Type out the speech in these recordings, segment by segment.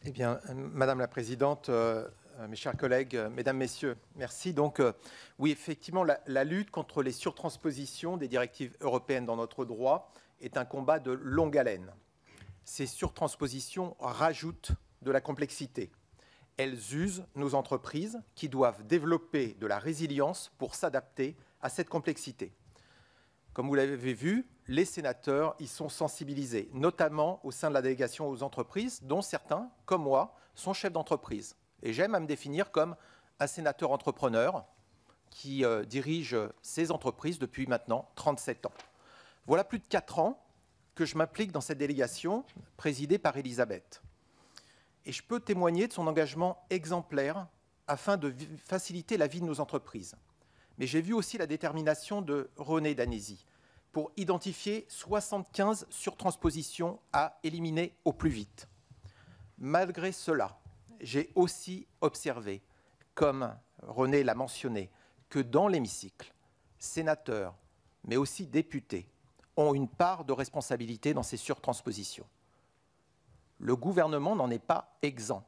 Eh bien, Madame la Présidente, mes chers collègues, Mesdames, Messieurs, merci. Donc, oui, effectivement, la lutte contre les surtranspositions des directives européennes dans notre droit est un combat de longue haleine. Ces surtranspositions rajoutent de la complexité. Elles usent nos entreprises qui doivent développer de la résilience pour s'adapter à cette complexité. Comme vous l'avez vu, les sénateurs y sont sensibilisés, notamment au sein de la délégation aux entreprises, dont certains, comme moi, sont chefs d'entreprise. Et j'aime à me définir comme un sénateur entrepreneur qui dirige ces entreprises depuis maintenant 37 ans. Voilà plus de 4 ans que je m'implique dans cette délégation présidée par Elisabeth. Et je peux témoigner de son engagement exemplaire afin de faciliter la vie de nos entreprises. Mais j'ai vu aussi la détermination de René Danesi pour identifier 75 surtranspositions à éliminer au plus vite. Malgré cela, j'ai aussi observé, comme René l'a mentionné, que dans l'hémicycle, sénateurs, mais aussi députés, ont une part de responsabilité dans ces surtranspositions. Le gouvernement n'en est pas exempt.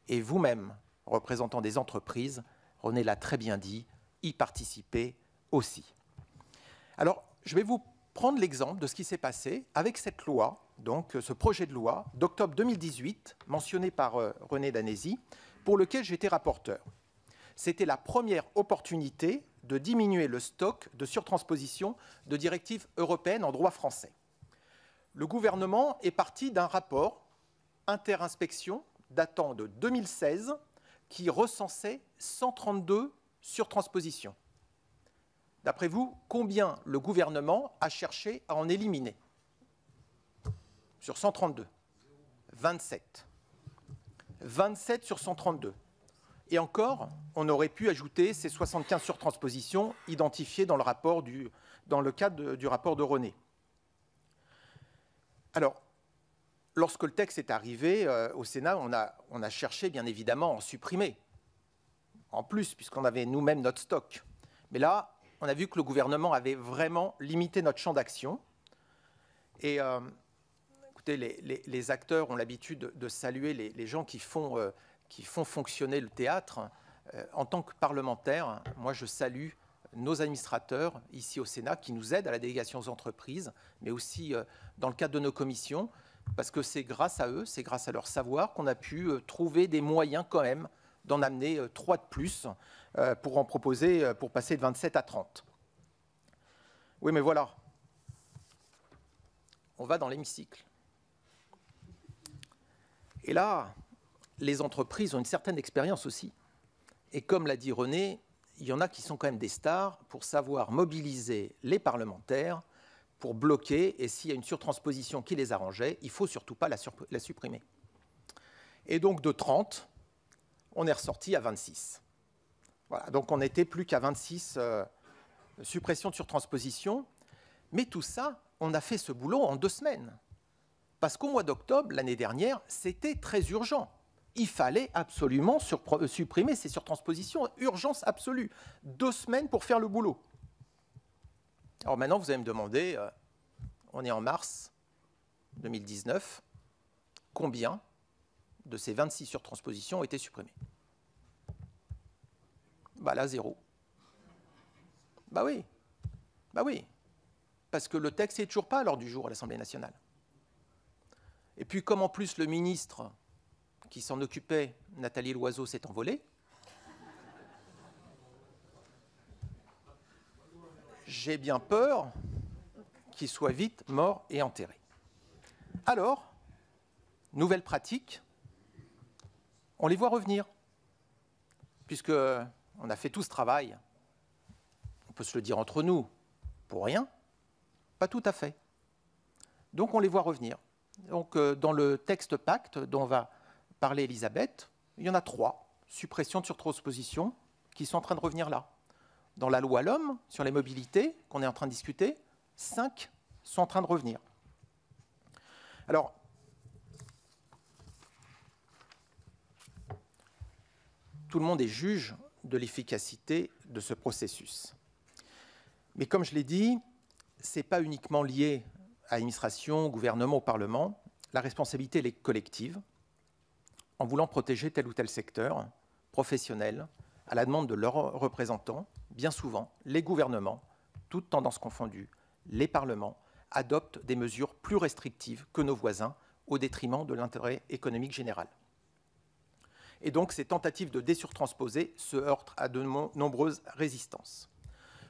Et vous-même, représentant des entreprises, René l'a très bien dit, y participer aussi. Alors, je vais vous prendre l'exemple de ce qui s'est passé avec cette loi, donc ce projet de loi d'octobre 2018, mentionné par René Danesi, pour lequel j'étais rapporteur. C'était la première opportunité de diminuer le stock de surtransposition de directives européennes en droit français. Le gouvernement est parti d'un rapport interinspection datant de 2016 qui recensait 132 surtranspositions. D'après vous, combien le gouvernement a cherché à en éliminer? Sur 132. 27. 27 sur 132. Et encore, on aurait pu ajouter ces 75 surtranspositions identifiées dans le cadre du rapport de René. Alors, lorsque le texte est arrivé au Sénat, on a cherché bien évidemment à en supprimer. En plus, puisqu'on avait nous-mêmes notre stock. Mais là, on a vu que le gouvernement avait vraiment limité notre champ d'action. Et écoutez, les acteurs ont l'habitude de saluer les gens qui font fonctionner le théâtre. En tant que parlementaire, moi je salue nos administrateurs ici au Sénat qui nous aident à la délégation aux entreprises, mais aussi dans le cadre de nos commissions, parce que c'est grâce à eux, c'est grâce à leur savoir qu'on a pu trouver des moyens quand même d'en amener 3 de plus pour en proposer, pour passer de 27 à 30. Oui, mais voilà. On va dans l'hémicycle. Et là, les entreprises ont une certaine expérience aussi. Et comme l'a dit René, il y en a qui sont quand même des stars pour savoir mobiliser les parlementaires pour bloquer, et s'il y a une surtransposition qui les arrangeait, il ne faut surtout pas la supprimer. Et donc de 30, on est ressorti à 26. Voilà, donc on n'était plus qu'à 26 suppressions de surtransposition. Mais tout ça, on a fait ce boulot en 2 semaines. Parce qu'au mois d'octobre, l'année dernière, c'était très urgent. Il fallait absolument supprimer ces surtranspositions. Urgence absolue. 2 semaines pour faire le boulot. Alors maintenant, vous allez me demander, on est en mars 2019, combien de ces 26 surtranspositions ont été supprimées? Bah là, 0. Bah oui. Bah oui. Parce que le texte n'est toujours pas à l'ordre du jour à l'Assemblée nationale. Et puis, comme en plus le ministre qui s'en occupait, Nathalie Loiseau, s'est envolée, j'ai bien peur qu'il soit vite mort et enterré. Alors, nouvelle pratique, on les voit revenir. Puisqu'on a fait tout ce travail, on peut se le dire entre nous, pour rien, pas tout à fait. Donc on les voit revenir. Donc dans le texte pacte dont va parler Elisabeth, il y en a 3 suppressions de surtransposition qui sont en train de revenir là. Dans la loi L'Homme, sur les mobilités, qu'on est en train de discuter, 5 sont en train de revenir. Alors, tout le monde est juge de l'efficacité de ce processus. Mais comme je l'ai dit, ce n'est pas uniquement lié à l'administration, au gouvernement, au Parlement. La responsabilité, elle est collective. en voulant protéger tel ou tel secteur professionnel, à la demande de leurs représentants, bien souvent, les gouvernements, toutes tendances confondues, les parlements, adoptent des mesures plus restrictives que nos voisins au détriment de l'intérêt économique général. Et donc, ces tentatives de désurtransposer se heurtent à de nombreuses résistances.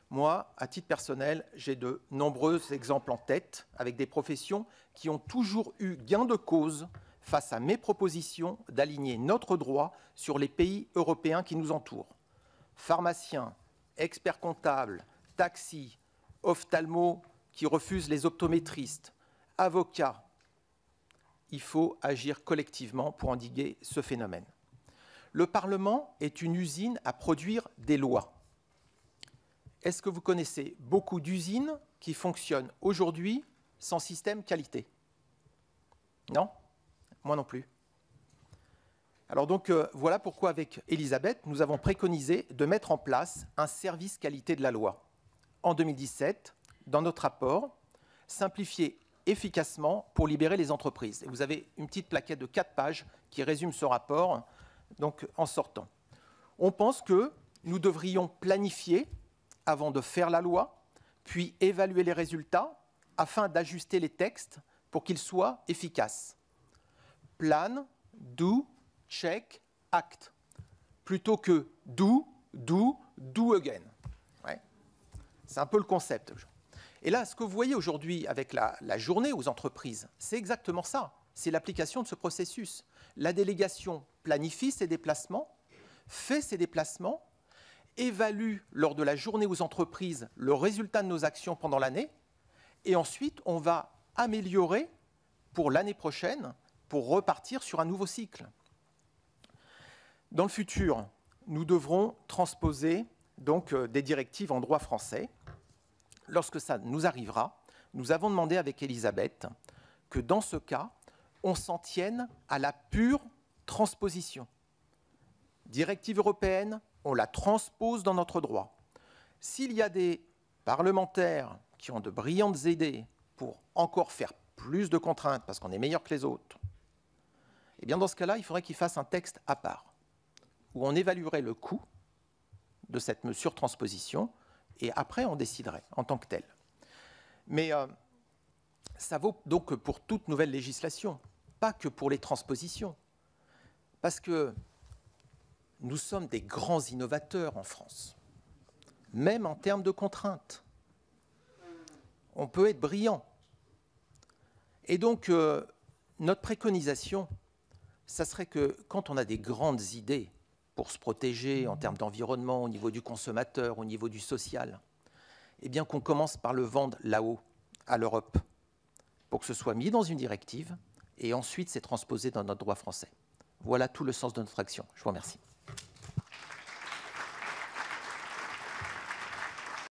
Moi, à titre personnel, j'ai de nombreux exemples en tête avec des professions qui ont toujours eu gain de cause face à mes propositions d'aligner notre droit sur les pays européens qui nous entourent. Pharmaciens, experts comptables, taxis, ophtalmos qui refusent les optométristes, avocats. Il faut agir collectivement pour endiguer ce phénomène. Le Parlement est une usine à produire des lois. Est-ce que vous connaissez beaucoup d'usines qui fonctionnent aujourd'hui sans système qualité? Non? Moi non plus. Alors donc, voilà pourquoi avec Elisabeth, nous avons préconisé de mettre en place un service qualité de la loi. En 2017, dans notre rapport, simplifier efficacement pour libérer les entreprises. Et vous avez une petite plaquette de 4 pages qui résume ce rapport donc, en sortant. On pense que nous devrions planifier avant de faire la loi, puis évaluer les résultats afin d'ajuster les textes pour qu'ils soient efficaces. Plan, do, check, act, plutôt que do again. Ouais. C'est un peu le concept. Et là, ce que vous voyez aujourd'hui avec la journée aux entreprises, c'est exactement ça. C'est l'application de ce processus. La délégation planifie ses déplacements, fait ses déplacements, évalue lors de la journée aux entreprises le résultat de nos actions pendant l'année, et ensuite on va améliorer pour l'année prochaine pour repartir sur un nouveau cycle. Dans le futur, nous devrons transposer donc des directives en droit français. Lorsque ça nous arrivera, nous avons demandé avec Elisabeth que dans ce cas, on s'en tienne à la pure transposition. Directive européenne, on la transpose dans notre droit. S'il y a des parlementaires qui ont de brillantes idées pour encore faire plus de contraintes parce qu'on est meilleur que les autres, eh bien dans ce cas-là, il faudrait qu'ils fassent un texte à part où on évaluerait le coût de cette surtransposition et après on déciderait en tant que tel. Mais ça vaut donc pour toute nouvelle législation, pas que pour les transpositions. Parce que nous sommes des grands innovateurs en France, même en termes de contraintes. On peut être brillant. Et donc, notre préconisation, ça serait que quand on a des grandes idées pour se protéger en termes d'environnement, au niveau du consommateur, au niveau du social, eh bien qu'on commence par le vendre là-haut, à l'Europe, pour que ce soit mis dans une directive et ensuite c'est transposé dans notre droit français. Voilà tout le sens de notre action. Je vous remercie.